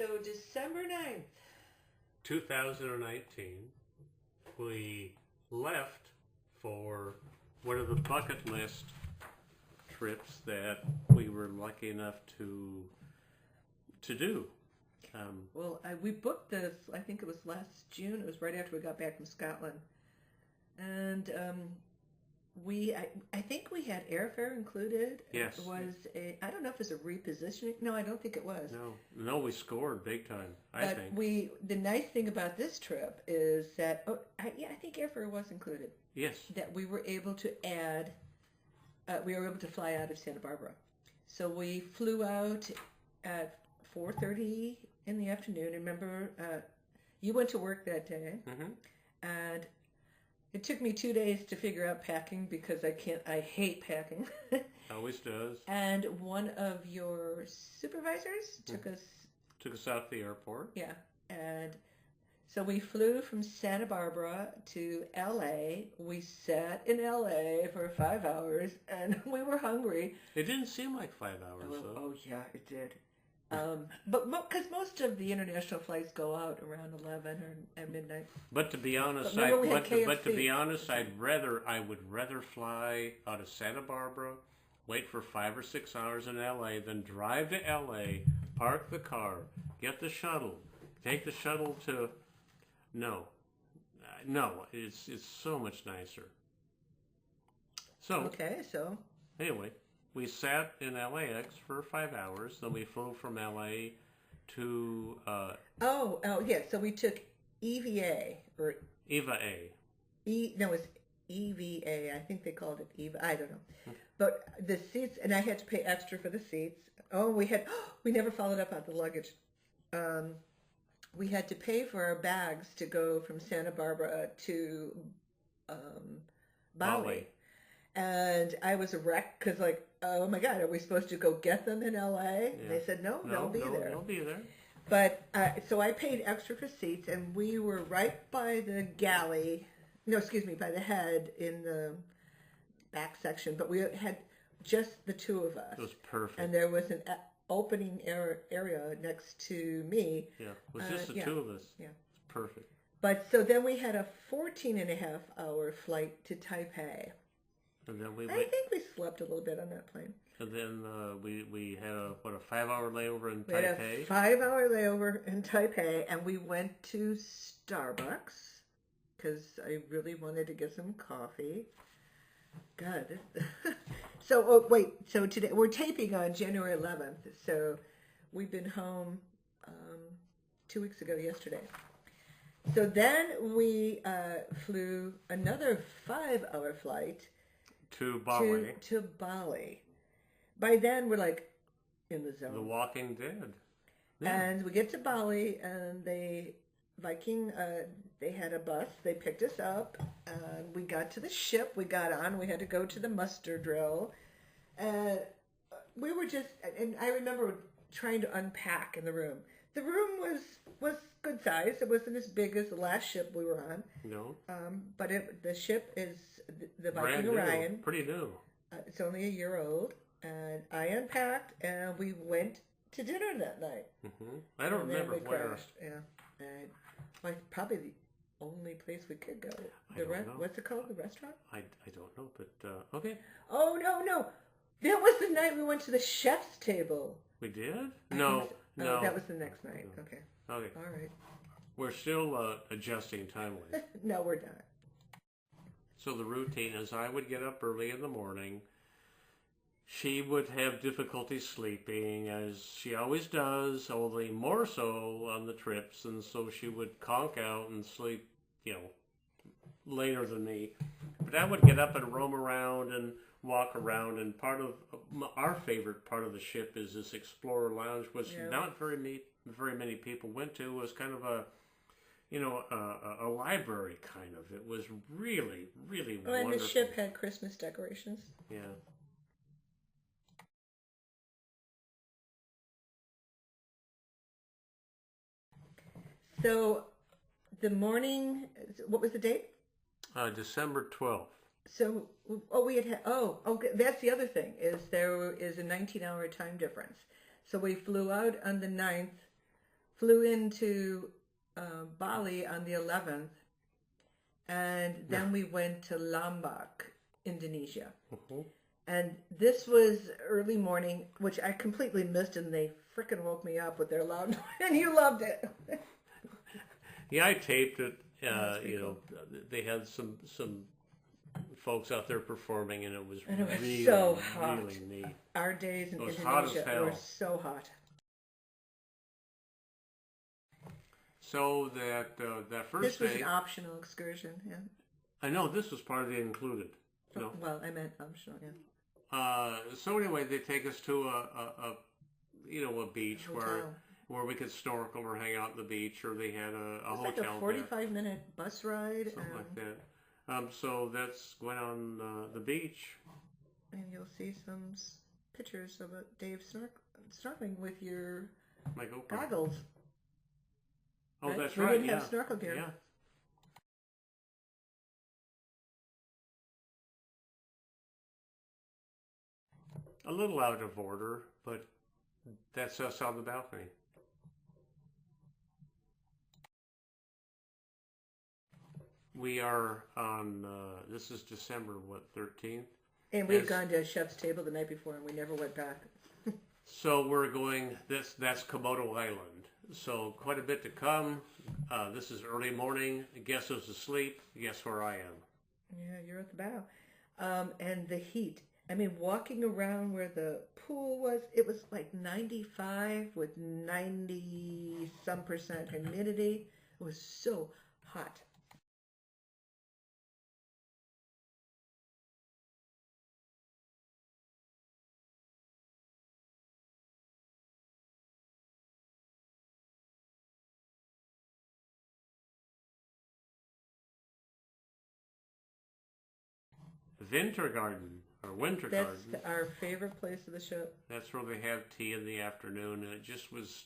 So December 9th. 2019, we left for one of the bucket list trips that we were lucky enough to do. We booked this, I think it was last June. It was right after we got back from Scotland. And I think we had airfare included. Yes. It was I don't know if it was a repositioning. No, I don't think it was. No, we scored big time, I think. The nice thing about this trip is that, I think airfare was included. Yes. That we were able to fly out of Santa Barbara. So we flew out at 4:30 in the afternoon. Remember, you went to work that day. Mm-hmm. And it took me 2 days to figure out packing because I hate packing. Always does. And one of your supervisors took us out to the airport. Yeah. And so we flew from Santa Barbara to LA. We sat in LA for 5 hours and we were hungry. It didn't seem like 5 hours, though. Oh yeah, it did. But because most of the international flights go out around 11 or at midnight. But to be honest, I would rather fly out of Santa Barbara, wait for 5 or 6 hours in LA, than drive to LA, park the car, get the shuttle, take the shuttle to. No, it's so much nicer. So anyway. We sat in LAX for 5 hours. Then we flew from LA to... So we took EVA. Or Eva A. It's EVA. I think they called it EVA. I don't know. But the seats, and I had to pay extra for the seats. We never followed up on the luggage. We had to pay for our bags to go from Santa Barbara to Bali. And I was a wreck because, oh my God, are we supposed to go get them in LA? Yeah. And they said, no, they'll be there. They'll be there. But, so I paid extra for seats, and we were right by the galley, by the head in the back section, but we had just the two of us. It was perfect. And there was an opening area next to me. Yeah, it was just the two of us. Yeah. It's perfect. But, so then we had a 14-and-a-half-hour flight to Taipei. And then I think we slept a little bit on that plane. And then we had a 5-hour layover in Taipei. We had a 5-hour layover in Taipei, and we went to Starbucks because I really wanted to get some coffee. God. So today we're taping on January 11th. So we've been home 2 weeks ago yesterday. So then we flew another 5-hour flight. To Bali. To Bali. By then, we're in the zone. The Walking Dead. Yeah. And we get to Bali, and Viking, they had a bus. They picked us up, and we got to the ship. We got on. We had to go to the muster drill. And we were and I remember trying to unpack in the room. The room was good size. It wasn't as big as the last ship we were on. No. But the ship is the Viking Brand new. Orion. Pretty new. It's only a year old. And I unpacked, and we went to dinner that night. Mm-hmm. I don't remember where. Yeah. And probably the only place we could go. What's it called? The restaurant? I don't know, but okay. Oh, no. That was the night we went to the chef's table. We did? No. That was the next night. No. Okay. Okay. All right. We're still adjusting time-wise. No, we're not. So the routine is I would get up early in the morning. She would have difficulty sleeping, as she always does, only more so on the trips, and so she would conk out and sleep, later than me. But I would get up and roam around and walk around, and part of our favorite part of the ship is this Explorer Lounge, which not very many people went to. It was kind of a library kind of. It was really, really wonderful. And the ship had Christmas decorations. Yeah. So, the morning, what was the date? December 12th. So, that's the other thing, is there is a 19-hour time difference. So we flew out on the 9th flew into Bali on the 11th, and then we went to Lombok, Indonesia. Mhm. And this was early morning, which I completely missed, and they frickin' woke me up with their loud noise, and you loved it. Yeah, I taped it. Pretty cool. They had some folks out there performing, and it was really, so hot. really neat. Our days in It was hot as Indonesia hell. were so hot. So that first This was day, an optional excursion, yeah. I know this was part of the included. So, Well, I meant optional, yeah. so anyway, they take us to a beach Hotel. where we could snorkel or hang out on the beach, or they had a It's hotel like a 45-minute bus ride. something like that. So that's going on the beach. And you'll see some pictures of Dave snorkeling with your My GoPro. goggles. Oh, right? that's we right. didn't Yeah. have snorkel gear. Yeah. A little out of order, but that's us on the balcony. We are on, this is December, 13th? And we had gone to a chef's table the night before, and we never went back. So we're going, that's Komodo Island. So quite a bit to come. This is early morning. Guess who's asleep? Guess where I am? Yeah, you're at the bow. And the heat. I mean, walking around where the pool was, it was like 95 with 90-some% humidity. It was so hot. Winter Garden, or Winter That's Garden. our favorite place of the ship. That's where they have tea in the afternoon, and it just was,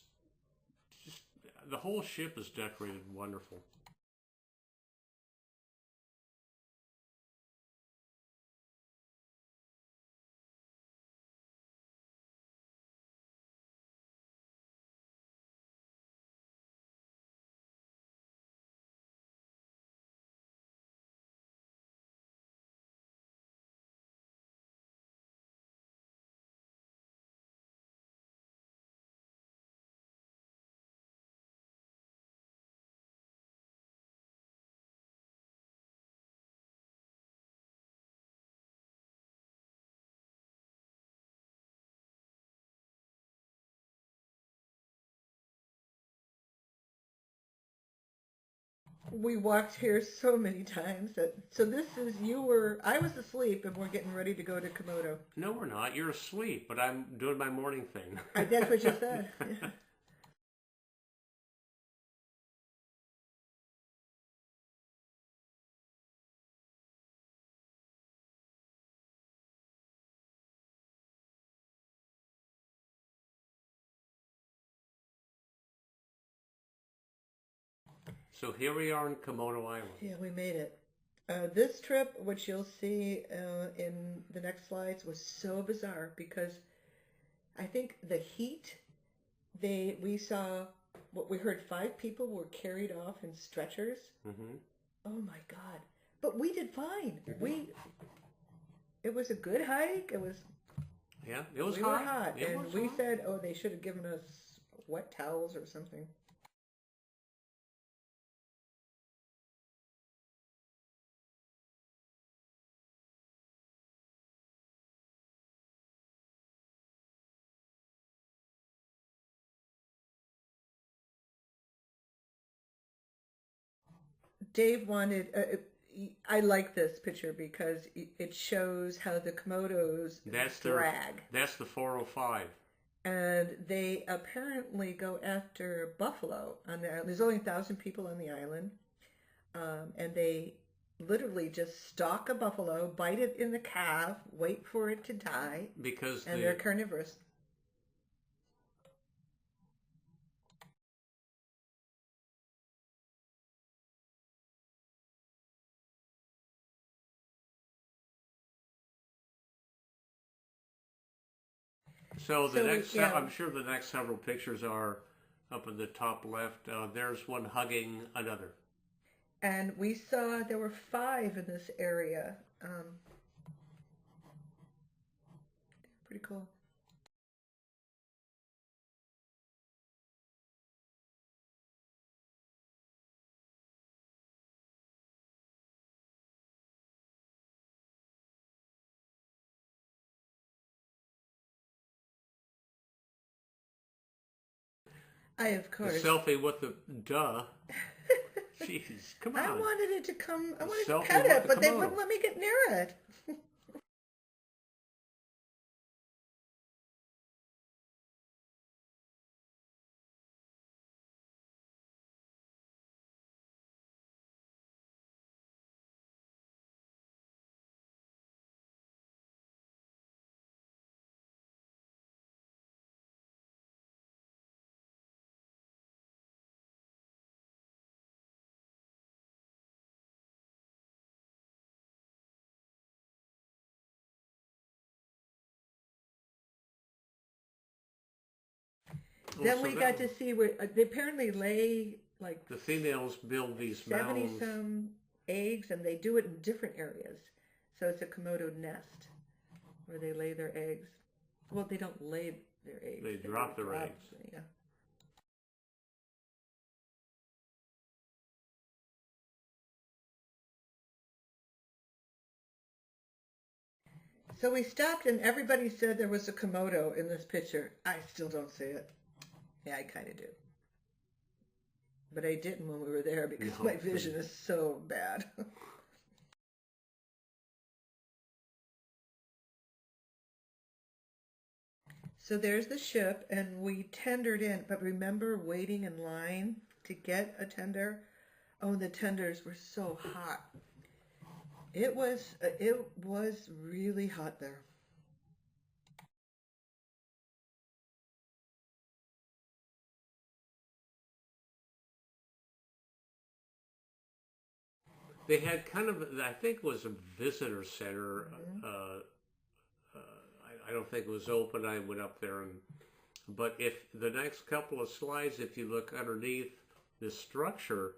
the whole ship is decorated wonderful. We walked here so many times so this is I was asleep and we're getting ready to go to Komodo. No, we're not. You're asleep, but I'm doing my morning thing. That's what you said. Yeah. So here we are in Komodo Island. Yeah, we made it. This trip, which you'll see in the next slides, was so bizarre because I think the heat, we saw, what we heard, 5 people were carried off in stretchers. Mm-hmm. Oh my God. But we did fine. It was a good hike. It was It was we hot. were hot. It And was we hot. said, oh, they should have given us wet towels or something. Dave wanted, I like this picture because it shows how the Komodos drag. That's the 405. And they apparently go after buffalo on the island. There's only 1,000 people on the island. And they literally just stalk a buffalo, bite it in the calf, wait for it to die. Because And they're carnivorous. I'm sure the next several pictures are up in the top left, there's one hugging another. And we saw there were 5 in this area. Pretty cool. Of The course. selfie with the duh. Jeez, come on. I wanted it to come, I wanted to Selfie pet with it, the but they Komodo. wouldn't let me get near it. Then we got to see where they apparently lay like the females build these 70 mounds. some eggs, and they do it in different areas. So it's a Komodo nest where they lay their eggs. Well, they don't lay their eggs. They drop their eggs. Yeah. So we stopped, and everybody said there was a Komodo in this picture. I still don't see it. Yeah, I kind of do. But I didn't when we were there because my vision is so bad. So there's the ship, and we tendered in. But remember waiting in line to get a tender? Oh, the tenders were so hot. It was really hot there. They had kind of, I think it was a visitor center. I don't think it was open. I went up there, but if the next couple of slides, if you look underneath the structure,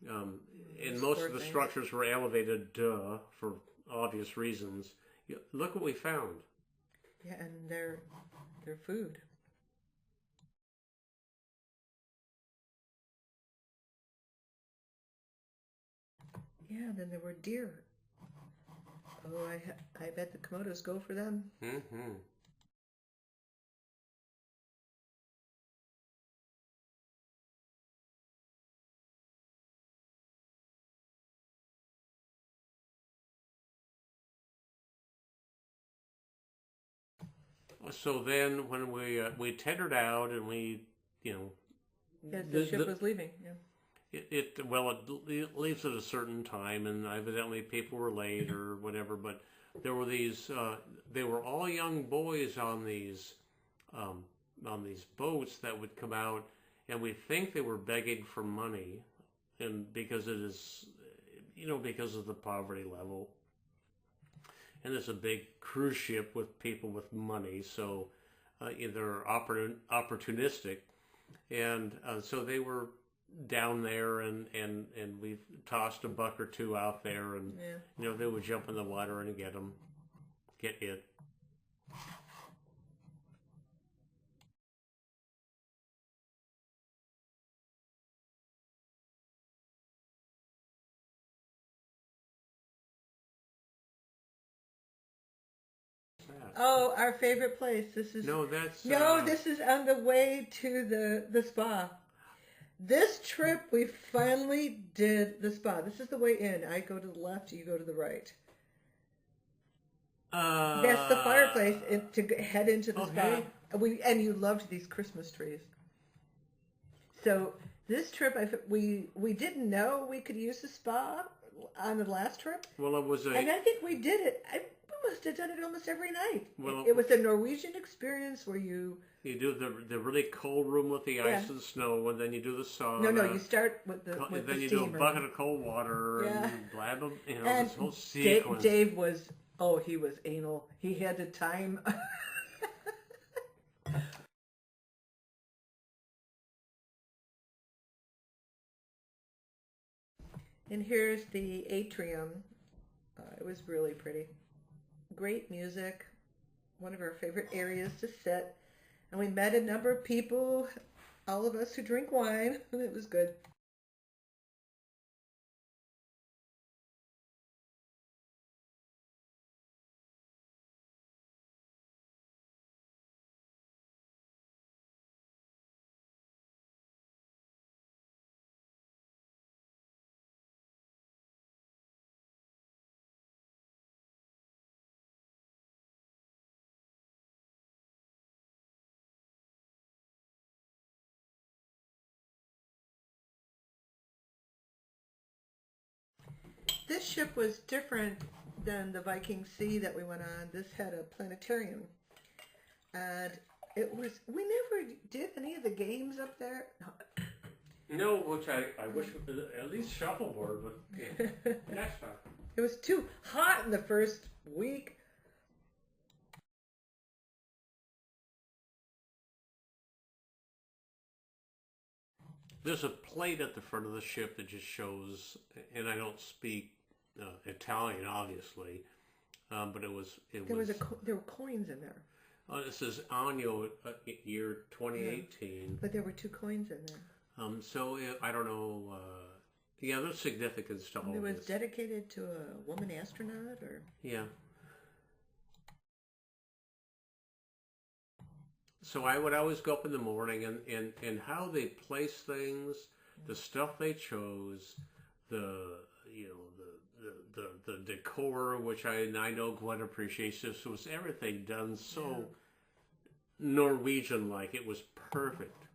and most of the structures were elevated, for obvious reasons. Look what we found. Yeah, and their food. Yeah, then there were deer. Oh, I bet the Komodos go for them. Mm-hmm. So then, when we tendered out and we, Yeah, the ship was leaving. Yeah. It leaves at a certain time, and evidently people were late or whatever. But there were these. They were all young boys on these boats that would come out, and we think they were begging for money, and because it is, because of the poverty level. And it's a big cruise ship with people with money, so they're opportunistic, and so they were down there, and we tossed a buck or two out there, and they would jump in the water and get it. Oh, our favorite place. This is this is on the way to the spa. This trip we finally did the spa. This is the way in. I go to the left, you go to the right. That's the fireplace to head into the spa. And you loved these Christmas trees. So this trip, we didn't know we could use the spa on the last trip. Well, it was and I think we did it. We must have done it almost every night. Well, it was a Norwegian experience where you do the really cold room with the ice and snow, and then you do the sauna. No, you start with the then you steamer. do a bucket of cold water and blah blah. And this whole sequence. Dave was he was anal. He had the time. And here's the atrium. It was really pretty. Great music. One of our favorite areas to sit. And we met a number of people, all of us who drink wine. It was good. This ship was different than the Viking Sea that we went on. This had a planetarium. And it was, we never did any of the games up there. No, which I wish we could at least shuffleboard, but yeah, next time. It was too hot in the first week. There's a plate at the front of the ship that just shows, and I don't speak Italian, obviously, but there were coins in there. It says Anno year 2018. Yeah, but there were 2 coins in there. I don't know. Yeah, there's significance to all it was this. dedicated to a woman astronaut, or yeah. So I would always go up in the morning, and how they place things, the stuff they chose, the decor, which I know Gwen appreciates. This was everything done so Norwegian like. It was perfect.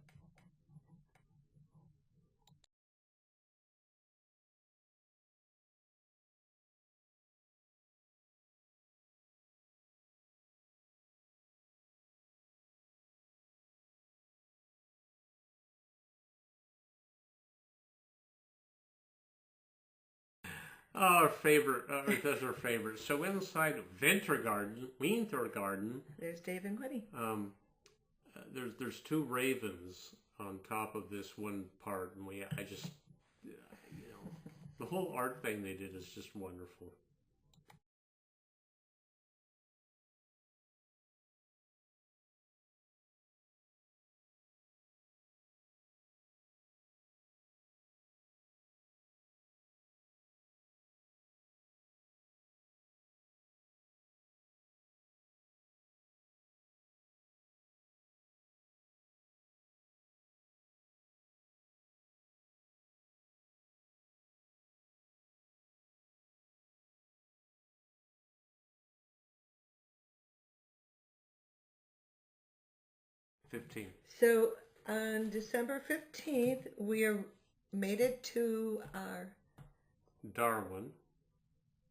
Our favorite, that's our favorite. So inside Wintergarden, there's Dave and Gwenny. There's 2 ravens on top of this one part, and I just, the whole art thing they did is just wonderful. So on December 15th, made it to Darwin.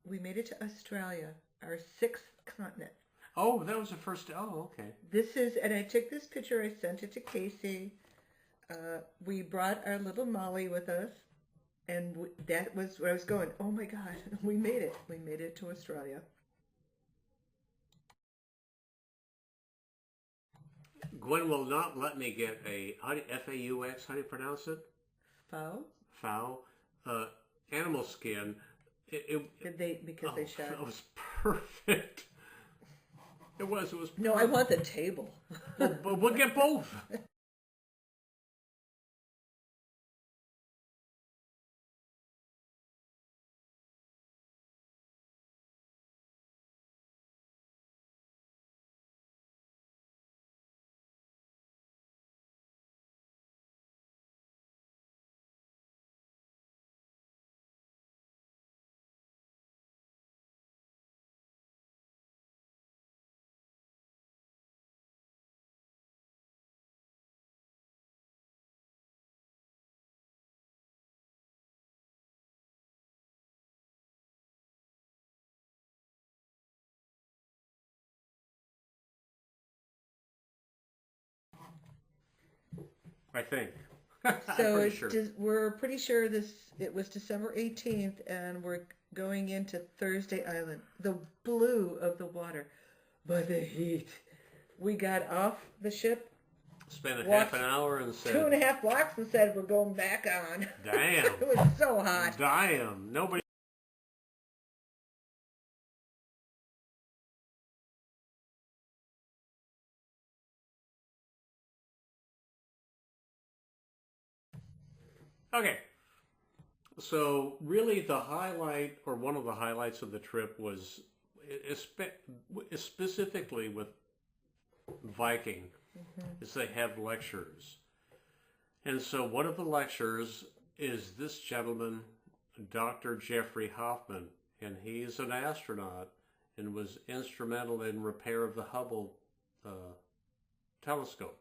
We made it to Australia, our 6th continent. Oh, that was the first. Oh, okay. And I took this picture. I sent it to Casey. We brought our little Molly with us, and that was where I was going. Oh my God, we made it. We made it to Australia. Gwen will not let me get a F-A-U-X. How do you pronounce it? Fowl. Animal skin. Did they they shot? It was perfect. It was. No, I want the table. But we'll get both. I think. So we're pretty sure it was December 18th, and we're going into Thursday Island. The blue of the water, but the heat. We got off the ship spent a half walked an hour and said, 2.5 blocks and said we're going back on. damn. It was so hot. Damn. Nobody. Okay. So really the highlight, or one of the highlights of the trip was specifically with Viking, is they have lectures. And so one of the lectures is this gentleman, Dr. Jeffrey Hoffman, and he's an astronaut and was instrumental in repair of the Hubble telescope.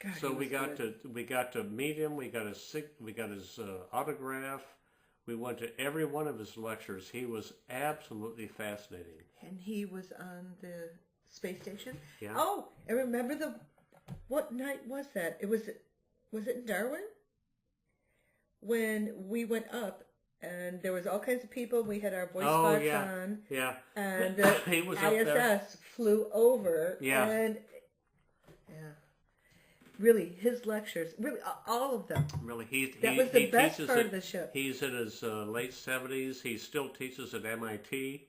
God, So he we was good. got to meet him. We got his autograph. We went to every one of his lectures. He was absolutely fascinating. And he was on the space station. Yeah. Oh, and remember what night was that? Was it in Darwin? When we went up and there was all kinds of people. We had our Boy Scouts on. Yeah. And he was ISS up there. flew over. Yeah. And really, his lectures, really all of them. Really, That was the best teaches part of the show. He's in his late 70s. He still teaches at MIT.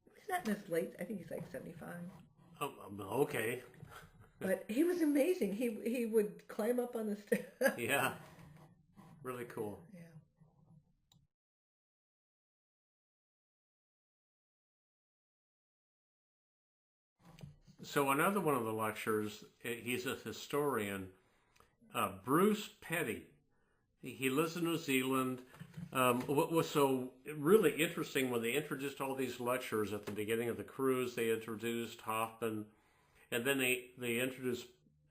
He's not in his late. I think he's like 75. Oh, okay. But he was amazing. He would climb up on the stairs. Yeah. Really cool. Yeah. So another one of the lectures, he's a historian, Bruce Petty. He lives in New Zealand. What was so really interesting when they introduced all these lectures at the beginning of the cruise, they introduced Hoffman, and then they introduced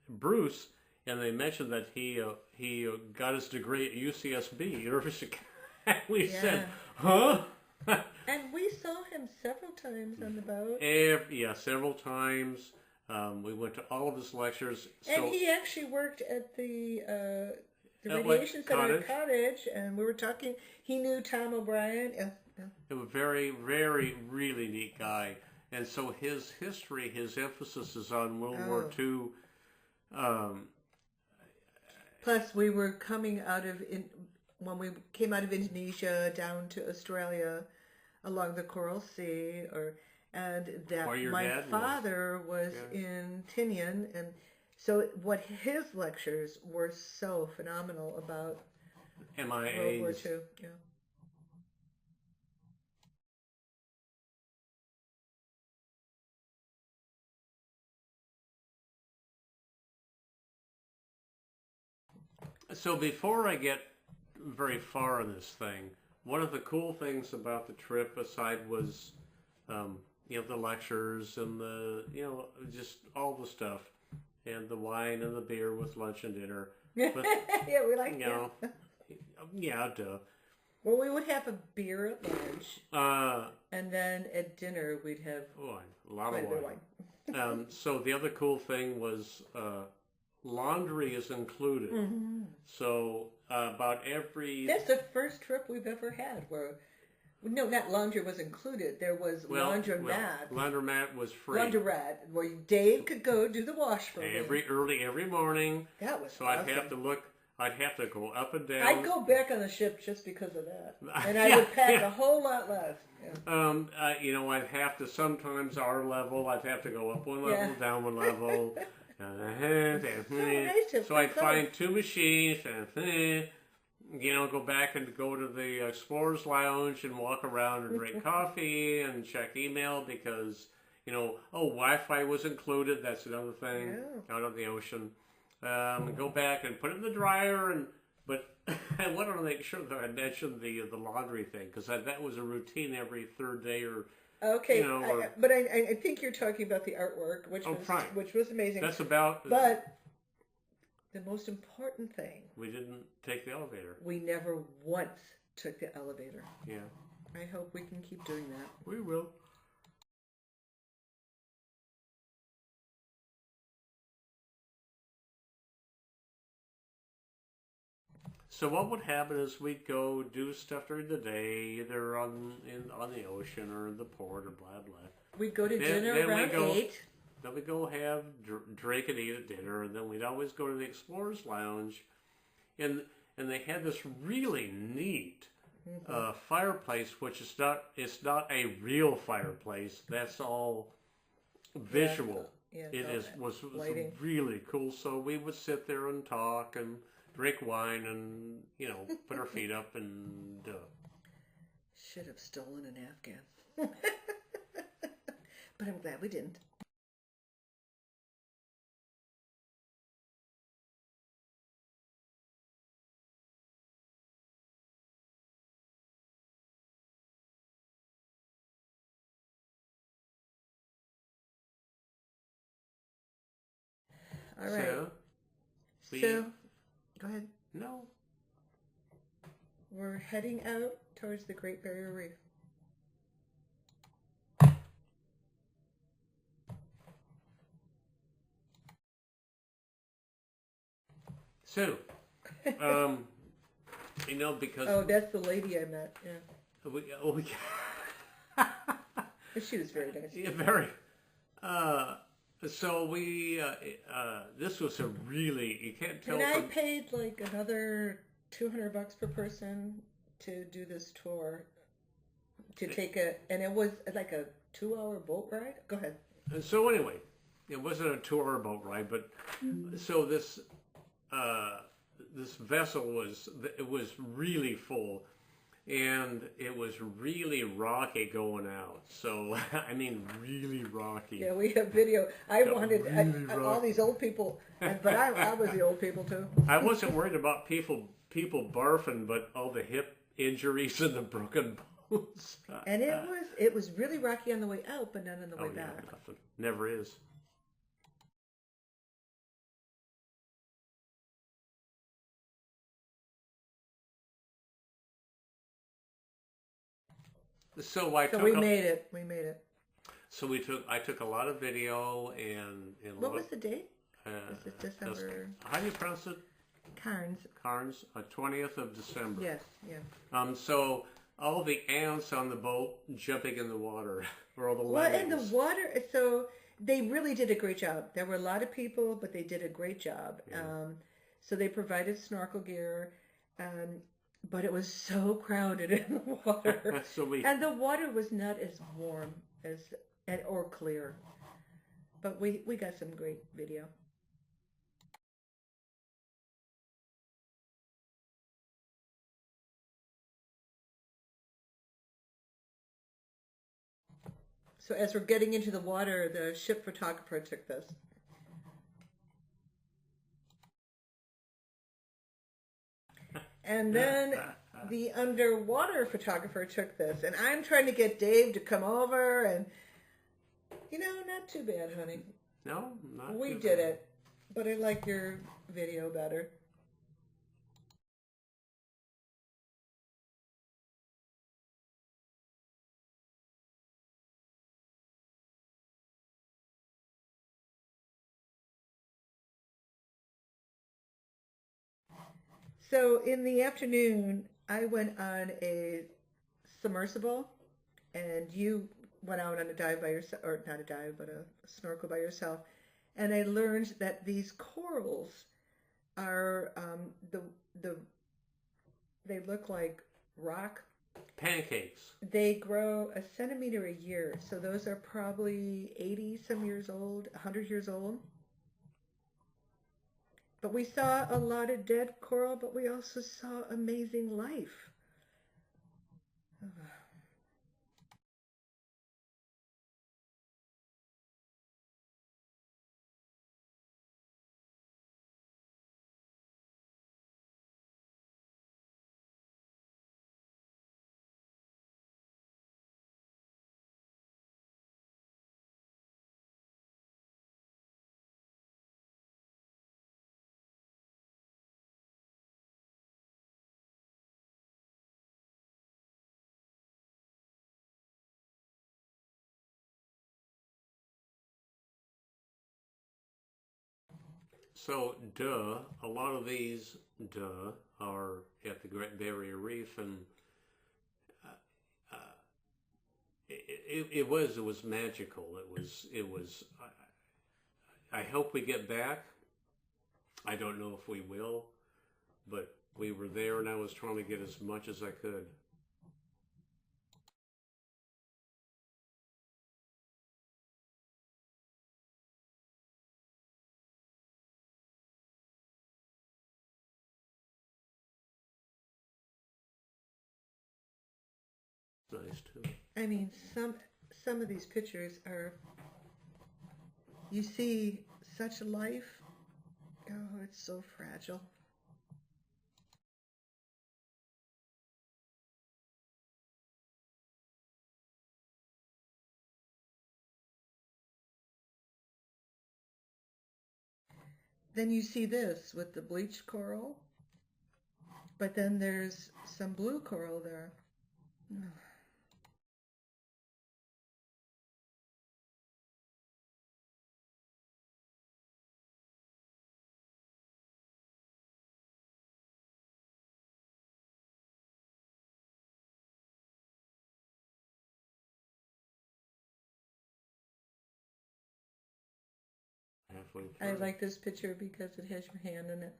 Bruce, and they mentioned that he got his degree at UCSB, University. We said, huh? And we saw him several times on the boat. Several times. We went to all of his lectures. And he actually worked at the radiation center cottage, and we were talking. He knew Tom O'Brien. He was a very, very, really neat guy. And so his history, his emphasis is on World War II. Plus, we were coming out of, when we came out of Indonesia down to Australia, along the Coral Sea, and that my father was in Tinian, and so what his lectures were so phenomenal about MIAs. World War II. Yeah. So before I get very far in this thing, one of the cool things about the trip, aside was, the lectures and just all the stuff, and the wine and the beer with lunch and dinner. But, yeah, we like yeah, duh. Well, we would have a beer at lunch, and then at dinner we'd have a lot of wine. So the other cool thing was laundry is included. Mm-hmm. So about every... That's the first trip we've ever had where... No, not laundry was included. There was laundromat. Laundromat was free. Laundromat, where Dave could go do the wash for me. Every morning. That was so awesome. I'd have to go up and down. I'd go back on the ship just because of that. And I would pack a whole lot less. Yeah. I'd have to, sometimes our level, I'd have to go up one level, down one level. So I'd find two machines and go back and go to the Explorers Lounge and walk around and drink coffee and check email because, Wi-Fi was included. That's another thing out on the ocean. Go back and put it in the dryer. But I wanted to make sure that I mentioned the laundry thing because that was a routine every third day or... Okay, but I think you're talking about the artwork, which was amazing. That's about... But the most important thing... We didn't take the elevator. We never once took the elevator. Yeah. I hope we can keep doing that. We will. So what would happen is we'd go do stuff during the day, either on the ocean or in the port or blah blah. We'd go to dinner around 8. then we'd go have drink and eat at dinner, and then we'd always go to the Explorers Lounge, and they had this really neat fireplace, which is it's not a real fireplace. That's all visual. Yeah, was really cool. So we would sit there and talk and drink wine and put our feet up and. Should have stolen an Afghan, but I'm glad we didn't. All right. So, go ahead. No. We're heading out towards the Great Barrier Reef. So, because... Oh, that's the lady I met, yeah. She was very nice. Yeah, very. So we, this was a really, you can't tell. And I paid like another $200 per person to do this tour, to take and it was like a 2-hour boat ride. Go ahead. So anyway, it wasn't a 2-hour boat ride, but so this vessel was really full. And it was really rocky going out. So, I mean, really rocky. Yeah, we have video. I wanted all these old people, but I was the old people too. I wasn't worried about people barfing, but all the hip injuries and the broken bones. And it was really rocky on the way out, but not on the way back. Yeah, nothing. Never is. So we made it. We made it. So I took a lot of video and what was the date? Was it December? How do you pronounce it? Carnes. 20th of December. Yes, yeah. So all the ants on the boat jumping in the water, or all the lemmings. Well, in the water, so they really did a great job. There were a lot of people, but they did a great job. Yeah. So they provided snorkel gear. But it was so crowded in the water. And the water was not as warm or clear. But we got some great video. So as we're getting into the water, the ship photographer took this. And then the underwater photographer took this. And I'm trying to get Dave to come over. And, not too bad, honey. No, not we too did bad. it. But I like your video better. So in the afternoon, I went on a submersible, and you went out on a dive by yourself, or not a dive, but a snorkel by yourself. And I learned that these corals are they look like rock pancakes. They grow a centimeter a year, so those are probably 80 some years old, 100 years old. But we saw a lot of dead coral, but we also saw amazing life. So, a lot of these, are at the Great Barrier Reef, and it was magical. It was I hope we get back. I don't know if we will, but we were there and I was trying to get as much as I could. Nice too. I mean, some of these pictures are, you see such life. Oh, it's so fragile. Then you see this with the bleached coral, but then there's some blue coral there. Halfway I through. like this picture because it has your hand in it.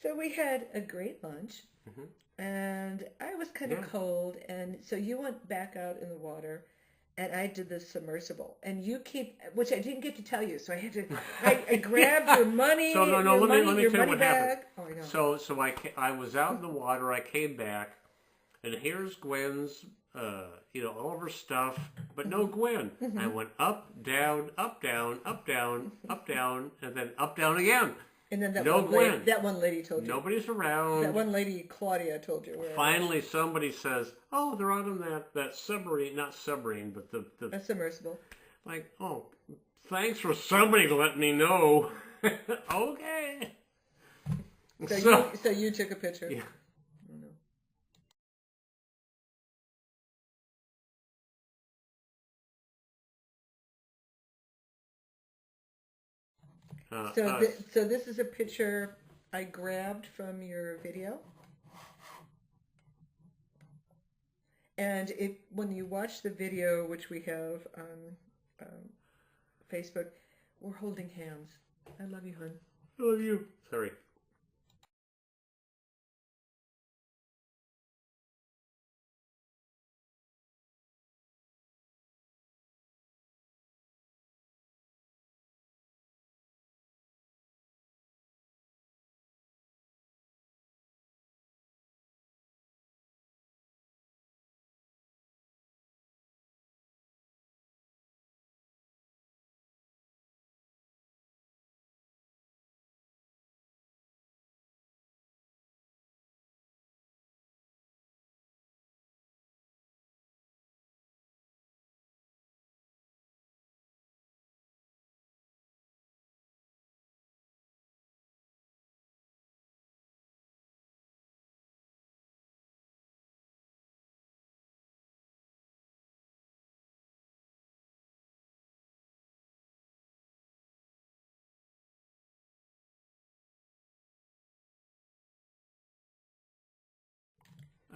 So we had a great lunch, and I was kind of Yeah. cold, and so you went back out in the water, and I did the submersible, and you keep, which I didn't get to tell you, so I had to, I grabbed your money, So no, your let money, me your tell you money what happened. bag. Oh, I know. So I was out in the water. I came back, and here's Gwen's, all of her stuff, but no Gwen. I went up, down, up, down, up, down, up, down, and then up, down again. And then No Gwen. that one lady told you. Nobody's around. That one lady, Claudia, told you where. Finally, somebody says, "Oh, they're out on that submarine, not submarine, but the A submersible. like, oh, thanks for somebody letting me know." Okay. So you took a picture. Yeah. Oh, no. So this is a picture I grabbed from your video. And when you watch the video, which we have on Facebook, we're holding hands. I love you, hon. I love you. Sorry.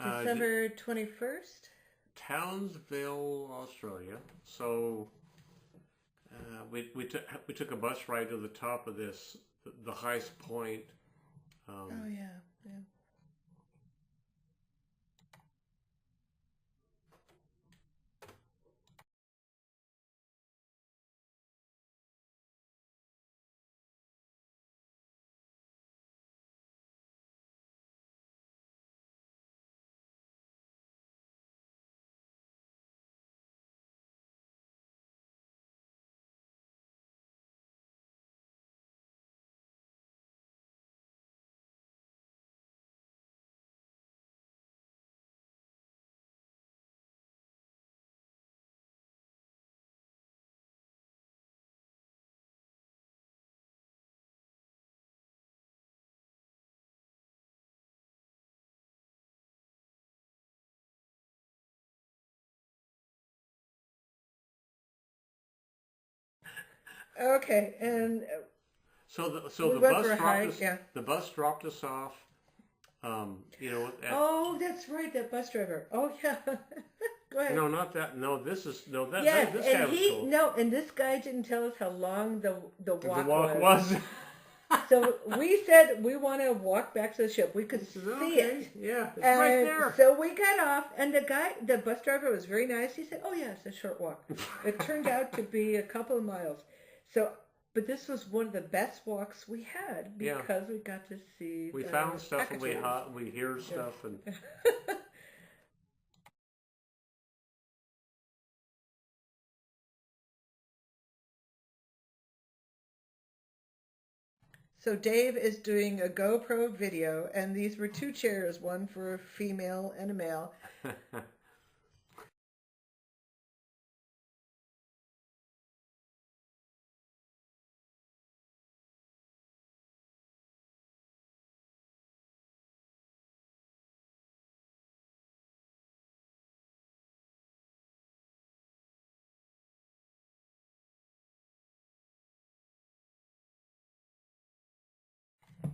December 21st? Townsville, Australia. So we took a bus ride to the top of the highest point. Oh, yeah, yeah. Okay, and So we the went bus for a dropped hike. us. Yeah. The bus dropped us off. You know, at Oh, that's right, that bus driver. Oh, yeah. Go ahead. no, not that. No, this is no that. Yes, This and guy was cool. and this guy didn't tell us how long the The walk walk was. was. So we said we want to walk back to the ship. We could He says, see okay, it. yeah, it's right And there. so we got off, and the bus driver was very nice. He said, "Oh yeah, it's a short walk." It turned out to be a couple of miles. So, but this was one of the best walks we had Yeah. because we got to see. We the found stuff and cockatoos. we hear stuff and So Dave is doing a GoPro video, and these were two chairs, one for a female and a male.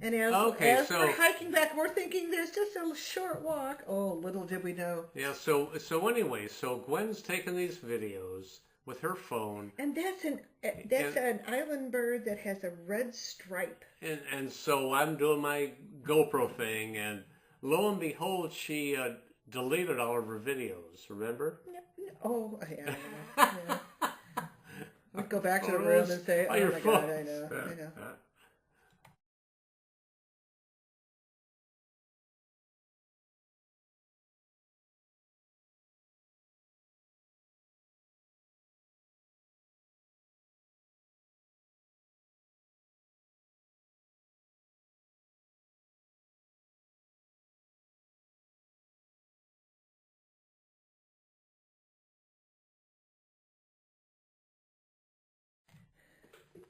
And Okay, as so we're hiking back, we're thinking there's just a short walk. Oh, little did we know. yeah, so anyway, so Gwen's taking these videos with her phone, And that's an island bird that has a red stripe. and so I'm doing my GoPro thing, and lo and behold, she deleted all of her videos. Remember? Oh, yeah. Yeah. We'd go back to the Photos room and say, on "Oh your my phone. God, I know."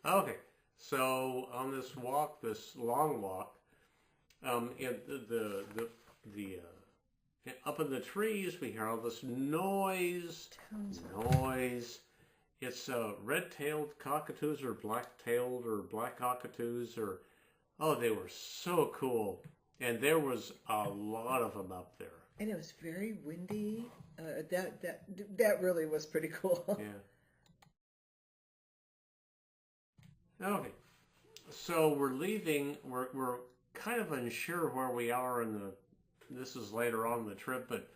Okay, so on this walk, this long walk, in up in the trees, we hear all this noise, noise. It's red-tailed cockatoos or black-tailed or black cockatoos or oh, they were so cool, and there was a lot of them up there. And it was very windy. That really was pretty cool. Yeah. Okay, so we're leaving. We're kind of unsure where we are in the. This is later on in the trip, but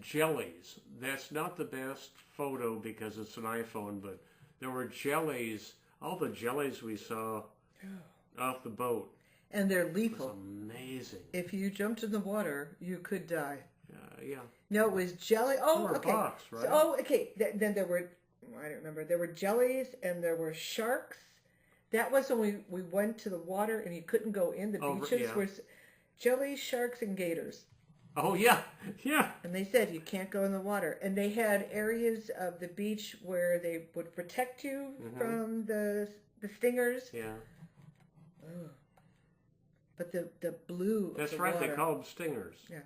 jellies. That's not the best photo because it's an iPhone, but there were jellies. All the jellies we saw off the boat. And they're It was lethal. amazing. If you jumped in the water, you could die. Yeah. No, it was jelly. Oh, They were okay. box, right? Okay. Then there were, I don't remember. There were jellies and there were sharks. That was when we went to the water and you couldn't go in. The beaches yeah. were jellies, sharks, and gators. Oh yeah. And they said you can't go in the water. And they had areas of the beach where they would protect you from the stingers. Yeah. Oh. But the blue. That's of the right. water, They call them stingers. Yeah.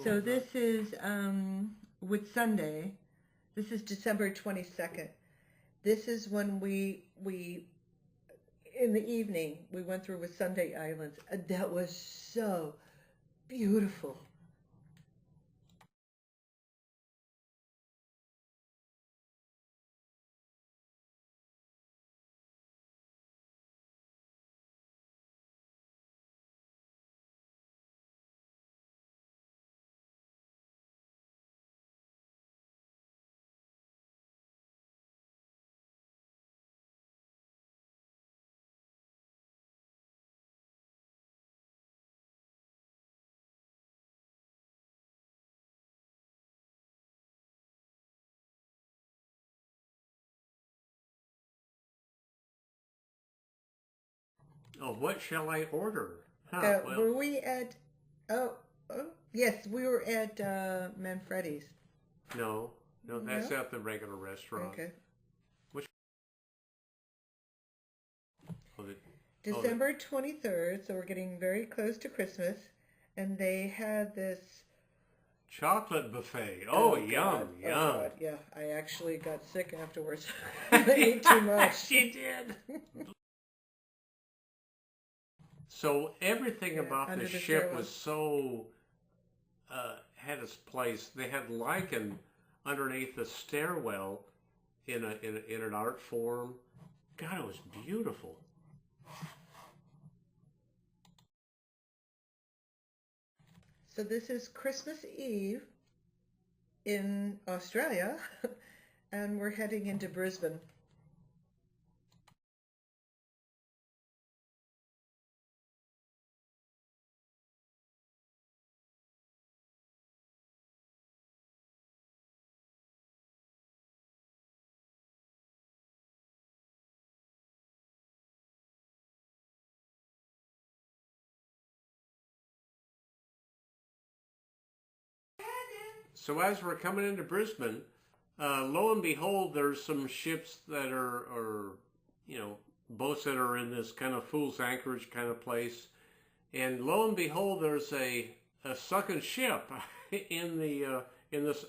So this is with Sunday. This is December 22nd. This is when we in the evening we went through with Sunday Islands. That was so beautiful. Oh, what shall I order? Well, Were we at? Oh, oh, yes, we were at Manfredi's. no, no, that's No. at the regular restaurant. Okay. Which? Oh, the December 23rd, so we're getting very close to Christmas, and they had this. chocolate buffet. Oh, God. yum, Oh yum. God, yeah. I actually got sick afterwards. I ate too much. She did. So everything Yeah, about under the the ship stairwell. was so had its place. They had lichen underneath the stairwell in an art form. God, it was beautiful. So this is Christmas Eve in Australia, and we're heading into Brisbane. So as we're coming into Brisbane, lo and behold, there's some ships that are, you know, boats that are in this kind of fool's anchorage kind of place. And lo and behold, there's a sunken ship in this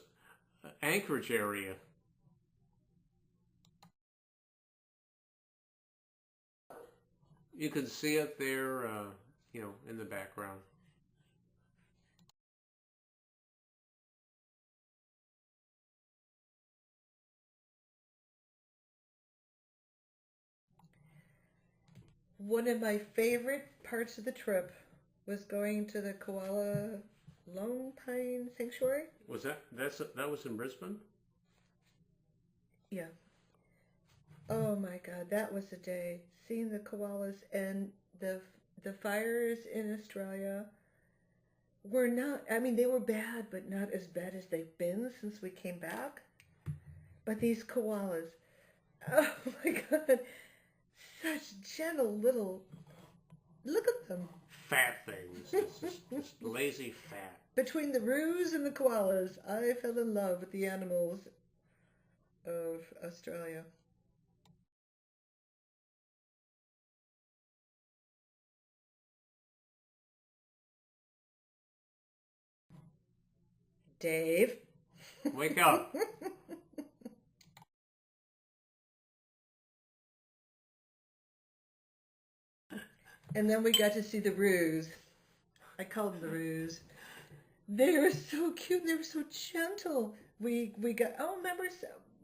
anchorage area. You can see it there, you know, in the background. One of my favorite parts of the trip was going to the Koala Lone Pine Sanctuary. Was that was in Brisbane? Yeah. Oh my God, that was a day. Seeing the koalas and the fires in Australia were not. I mean, they were bad, but not as bad as they've been since we came back. But these koalas, oh my God, such gentle little. Look at them. Fat things. It's just lazy fat. Between the roos and the koalas, I fell in love with the animals of Australia. Dave. Wake up. And then we got to see the roos. I call them the roos. They were so cute. They were so gentle. We got. Oh, remember,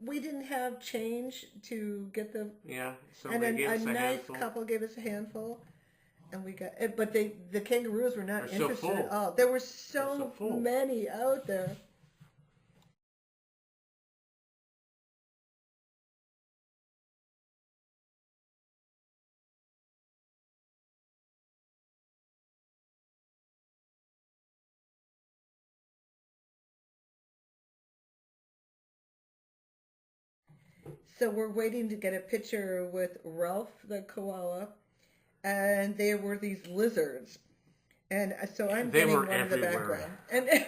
we didn't have change to get the. Yeah, so And they gave a us a nice handful. couple gave us a handful, and we got. But the kangaroos were not They're so interested full. at all. There were They're so so full. many out there. So we're waiting to get a picture with Ralph the koala, and there were these lizards. And so I'm They getting were one in the everywhere. background. And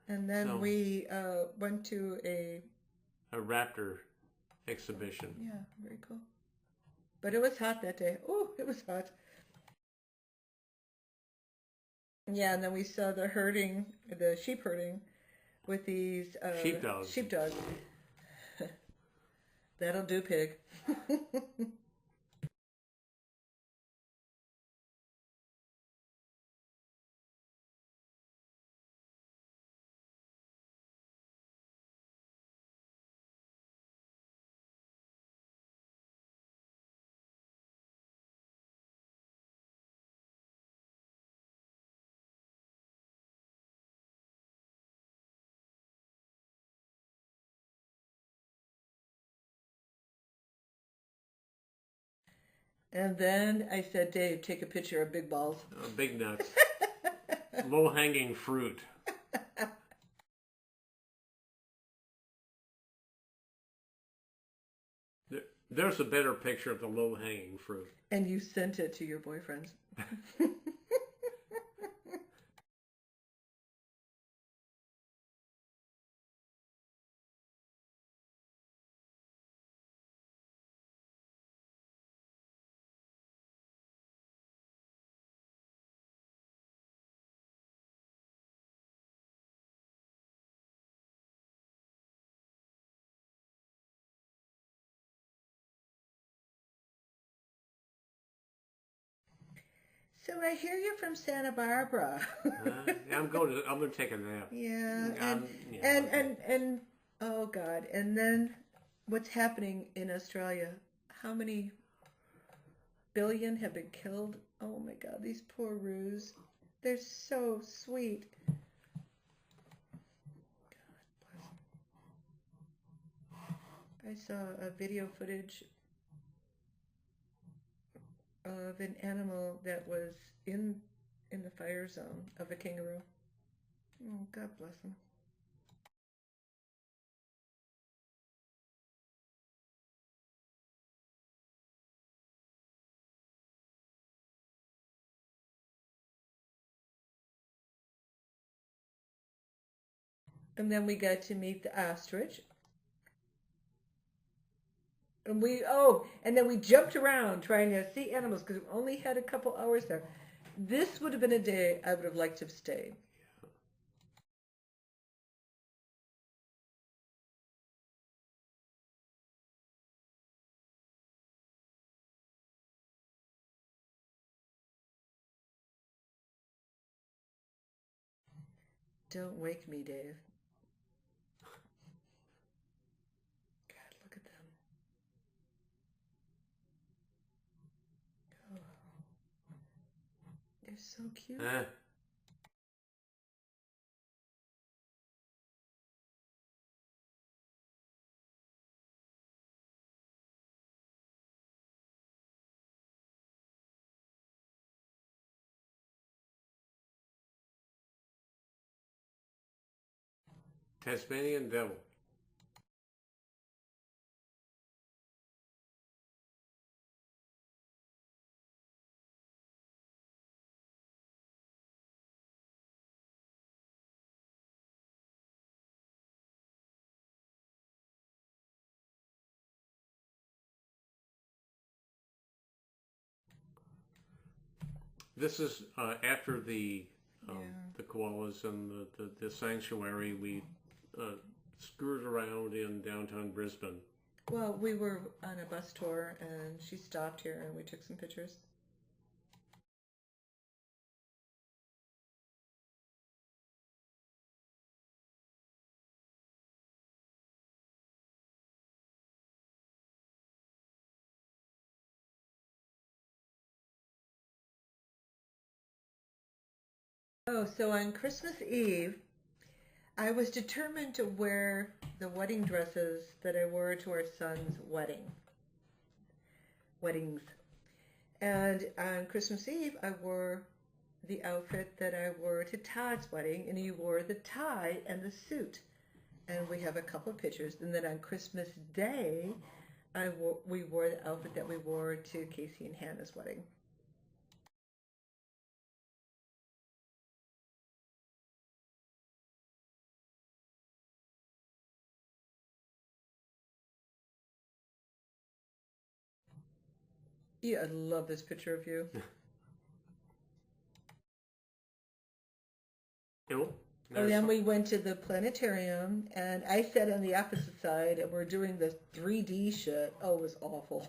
and then So- we went to A raptor exhibition. yeah, very cool. But it was hot that day. Oh, it was hot. Yeah, and then we saw the sheep herding with these Sheepdogs. Sheepdogs. That'll do, pig. And then I said, Dave, take a picture of big balls. Big nuts. Low-hanging fruit. There's a better picture of the low-hanging fruit. And you sent it to your boyfriends. So I hear you're from Santa Barbara. I'm going to take a nap. Yeah, Yeah. and oh God, and then what's happening in Australia? How many billion have been killed? Oh my God, these poor roos. They're so sweet. I saw a video footage of an animal that was in the fire zone of a kangaroo. Oh, God bless them. And then we got to meet the ostrich. And then we jumped around trying to see animals because we only had a couple hours there. This would have been a day I would have liked to have stayed. Don't wake me, Dave. God, look at them. Oh, they're so cute. Tasmanian devil. This is after the koalas and the sanctuary. We screwed around in downtown Brisbane. Well, we were on a bus tour and she stopped here and we took some pictures. Oh, so on Christmas Eve, I was determined to wear the wedding dresses that I wore to our son's weddings. And on Christmas Eve, I wore the outfit that I wore to Todd's wedding, and he wore the tie and the suit. And we have a couple of pictures. And then on Christmas Day, we wore the outfit that we wore to Casey and Hannah's wedding. Yeah, I love this picture of you. And then we went to the planetarium, and I sat on the opposite side, and we're doing the 3D shit. Oh, it was awful.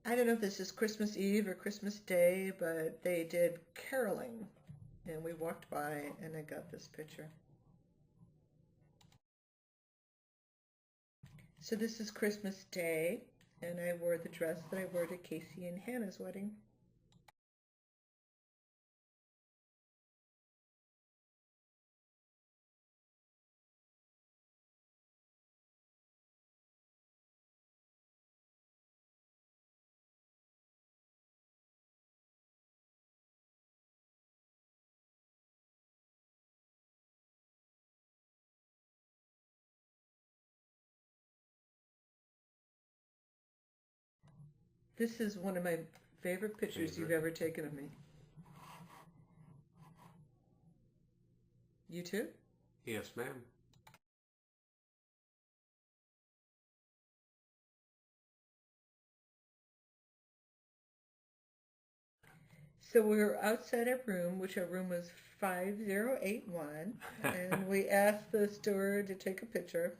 I don't know if this is Christmas Eve or Christmas Day, but they did caroling, and we walked by, and I got this picture. So this is Christmas Day, and I wore the dress that I wore to Casey and Hannah's wedding. This is one of my favorite pictures you've ever taken of me. You too? Yes, ma'am. So we were outside our room, which our room was 5081, and we asked the steward to take a picture.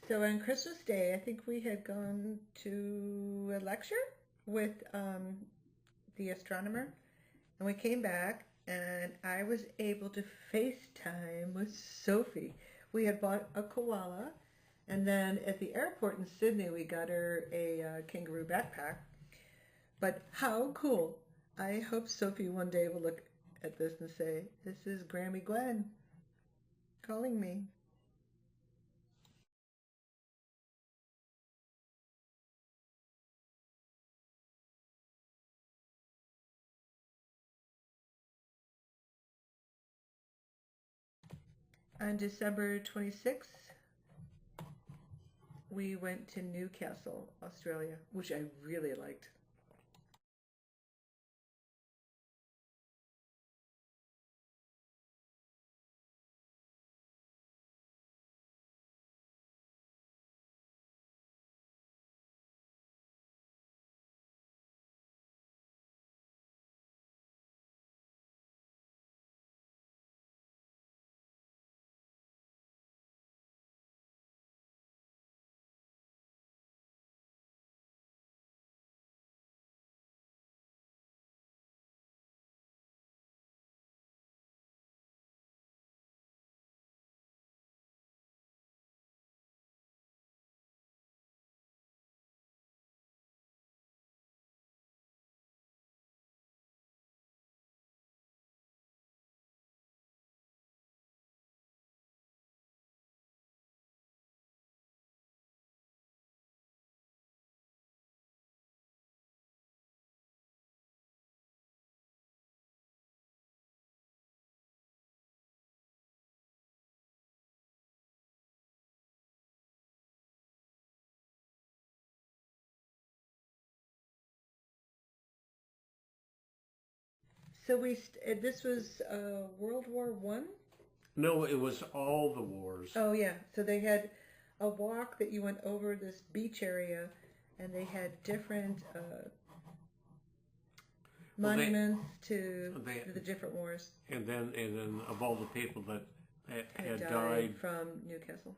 So on Christmas Day, I think we had gone to a lecture with the astronomer, and we came back, and I was able to FaceTime with Sophie. We had bought a koala, and then at the airport in Sydney, we got her a kangaroo backpack. But how cool! I hope Sophie one day will look at this and say, "This is Grammy Gwen calling me." On December 26th, we went to Newcastle, Australia, which I really liked. So this was World War One. No, it was all the wars. Oh yeah, so they had a walk that you went over this beach area, and they had different Well, monuments to they, the different wars and then of all the people that had had died died, from Newcastle.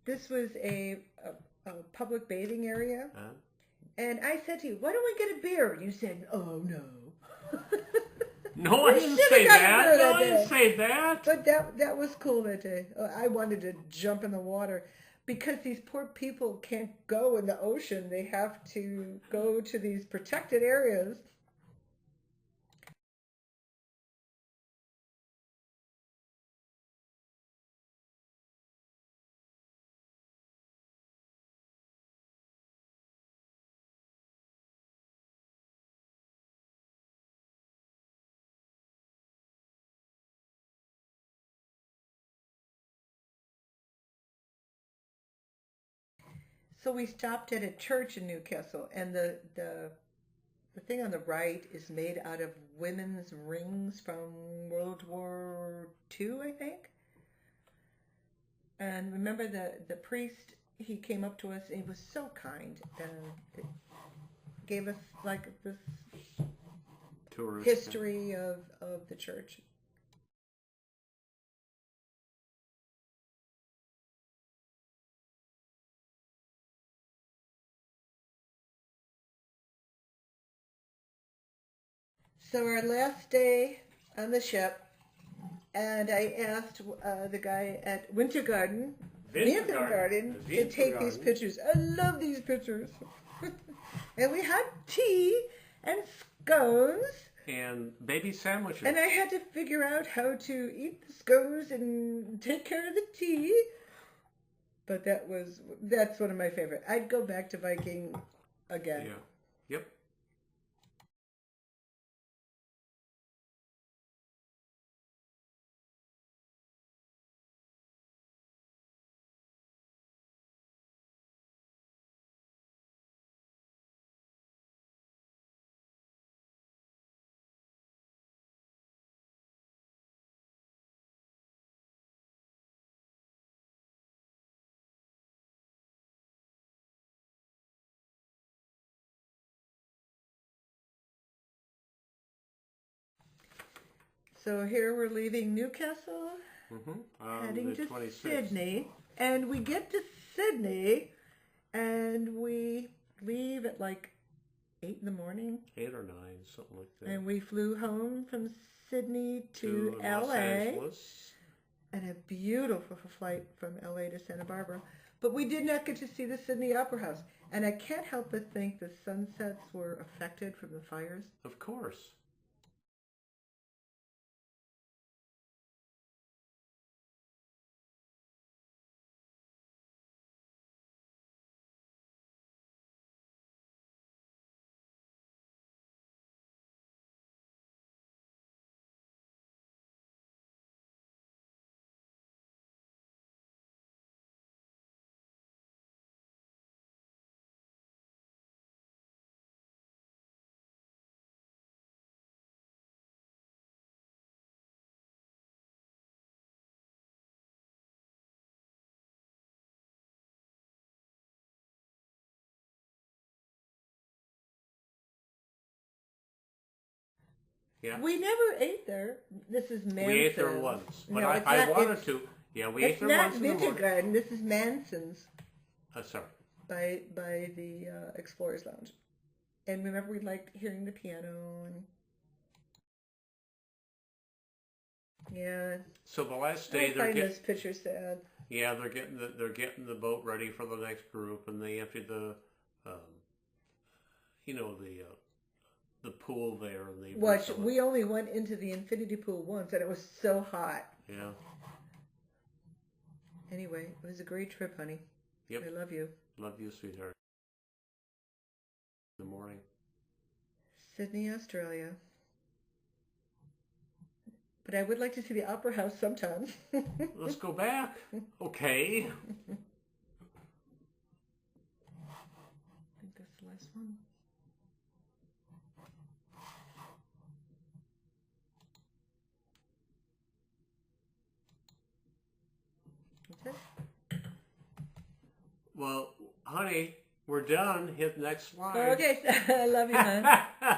this was a public bathing area. Huh? And I said to you, why don't we get a beer? And you said, oh, no. No, I We didn't should've say gotten that. beer No, that I didn't day. say that. But that was cool that day. I wanted to jump in the water because these poor people can't go in the ocean. They have to go to these protected areas. So we stopped at a church in Newcastle, and the thing on the right is made out of women's rings from World War II, I think. And remember the priest, he came up to us and he was so kind and gave us like this Tourist. history of the church. So our last day on the ship, and I asked the guy at Winter Garden, to take these pictures. I love these pictures. And we had tea and scones. And baby sandwiches. And I had to figure out how to eat the scones and take care of the tea. But that's one of my favorite. I'd go back to Viking again. Yeah. Yep. So here we're leaving Newcastle, heading The to 26th. Sydney. And we get to Sydney and we leave at like 8 in the morning. 8 or 9, something like that. And we flew home from Sydney to Los LA. Angeles. And a beautiful flight from LA to Santa Barbara. But we did not get to see the Sydney Opera House. And I can't help but think the sunsets were affected from the fires. Of course. Yeah. We never ate there. This is Manson's. We ate there once. But No, I wanted to. Yeah, we ate there once in the It's not morning. Winter Garden. This is Manson's Sorry. by the Explorers Lounge. And remember, we liked hearing the piano and yeah. So the last I day they're find getting. this picture sad. Yeah, they're getting the boat ready for the next group, and they emptied the pool there, and they Watch, we only went into the infinity pool once, and it was so hot. Yeah. Anyway, it was a great trip, honey. Yep. I love you. Love you, sweetheart. In the morning. Sydney, Australia. But I would like to see the Opera House sometime. Let's go back. Okay. I think that's the last one. That's it. Well, honey, we're done. Hit next slide. Okay, I love you, hon.